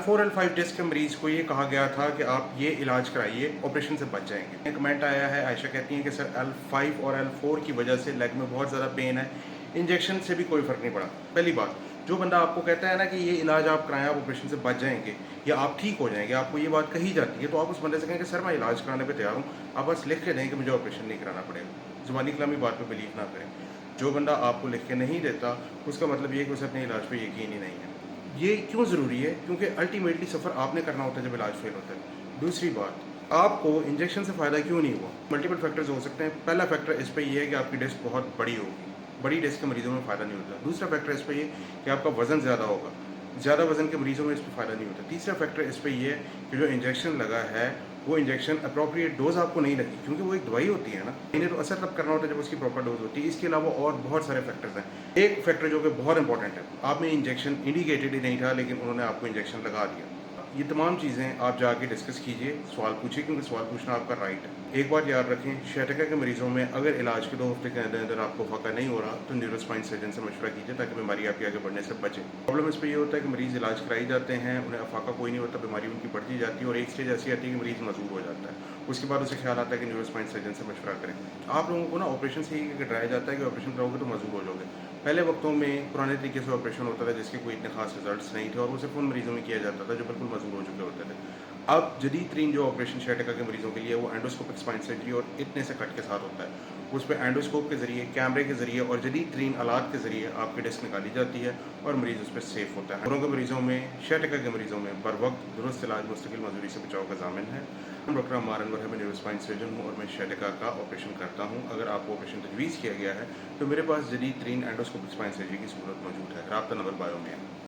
4 L 5 disc के मरीज़ को ये कहा गया था कि आप ये इलाज कराइए, ऑपरेशन से बच जाएंगे। एक कमेंट आया है, आयशा कहती हैं कि सर L5 और L4 की वजह से लेग में बहुत ज़्यादा पेन है, इंजेक्शन से भी कोई फ़र्क नहीं पड़ा। पहली बात, जो बंदा आपको कहता है ना कि ये इलाज आप कराएं, आप ऑपरेशन से बच जाएंगे या आप ठीक हो जाएंगे, आपको ये बात कही जाती है, तो आप उस बंदे से कहें कि सर मैं इलाज कराने पर तैयार हूँ, आप बस लिख के दें कि मुझे ऑपरेशन नहीं कराना पड़ेगा। ज़ुबानी कलामी बात पर बिलीव ना करें। जो बंदा आपको लिख के नहीं देता, उसका मतलब ये है कि उसे अपने इलाज पर यकीन ही नहीं है। ये क्यों ज़रूरी है? क्योंकि अल्टीमेटली सफ़र आपने करना होता है जब इलाज फेल होता है। दूसरी बात, आपको इंजेक्शन से फ़ायदा क्यों नहीं हुआ? मल्टीपल फैक्टर्स हो सकते हैं। पहला फैक्टर इस पे ये है कि आपकी डिस्क बहुत बड़ी होगी। बड़ी डिस्क के मरीज़ों में फ़ायदा नहीं होता। दूसरा फैक्टर इस पे ये कि आपका वज़न ज़्यादा होगा। ज़्यादा वज़न के मरीज़ों में इस पे फ़ायदा नहीं होता। तीसरा फैक्टर इस पे ये है कि जो इंजेक्शन लगा है, वो इंजेक्शन एप्रोप्रिएट डोज़ आपको नहीं लगी, क्योंकि वो एक दवाई होती है ना। इन्हें तो असर तब करना होता है जब उसकी प्रॉपर डोज़ होती है। इसके अलावा और बहुत सारे फैक्टर्स हैं। एक फैक्टर जो कि बहुत इंपॉर्टेंट है, आप में इंजेक्शन इंडिकेटेड ही नहीं था, लेकिन उन्होंने आपको इंजेक्शन लगा दिया। ये तमाम चीज़ें आप जाके डिस्कस कीजिए, सवाल पूछिए, क्योंकि सवाल पूछना आपका राइट है। एक बात याद रखें, sciatica के मरीजों में अगर इलाज के 2 हफ्ते के अंदर अंदर आपको फ़ाका नहीं हो रहा, तो न्यूरोस्पाइन सर्जन से मशवरा कीजिए ताकि बीमारी आपकी आगे बढ़ने से बचे। प्रॉब्लम इस पे ये होता है कि मरीज़ इलाज कराई जाते हैं, उन्हें फ़ाका कोई नहीं होता, बीमारी उनकी बढ़ती जाती है और एक स्टेज ऐसी आती है कि मरीज़ मजबूर हो जाता है। उसके बाद उसे ख्याल आता है कि न्यूरोस्पाइन सर्जन से मशवरा करें। आप लोगों को ना ऑपरेशन से ही डराया जाता है कि ऑपरेशन कराओगे तो मजबूर हो जाओगे। पहले वक्तों में पुराने तरीके से ऑपरेशन होता था जिसके कोई इतने खास रिजल्ट्स नहीं थे और वो सिर्फ उन मरीजों में किया जाता था जो बिल्कुल मजबूर हो चुके होते थे। अब जदीद तरीन जो ऑपरेशन sciatica के मरीजों के लिए वो एंडोस्कोपिक स्पाइन सर्जरी और इतने से कट के साथ होता है। उस पे एंडोस्कोप के ज़रिए, कैमरे के ज़रिए और जदीद तरीन आलात के ज़रिए आपकी डिस्क निकाली जाती है और मरीज़ उस पर सेफ होता है। औरों के मरीज़ों में, sciatica के मरीज़ों में बर वक्त दुरुस्त इलाज मुस्तकिल मजदूरी से बचाव का ज़ामिन है। मैं डॉक्टर अम्मार अनवर है, मैं न्यूरोस्पाइन सर्जन हूँ और मैं sciatica का ऑपरेशन करता हूँ। अगर आपको ऑपरेशन तजवीज़ किया गया है तो मेरे पास जदीद तरीन एंडोस्कोपिक स्पाइन सर्जरी की सहूलत मौजूद है। राब्ता नंबर बायो में है।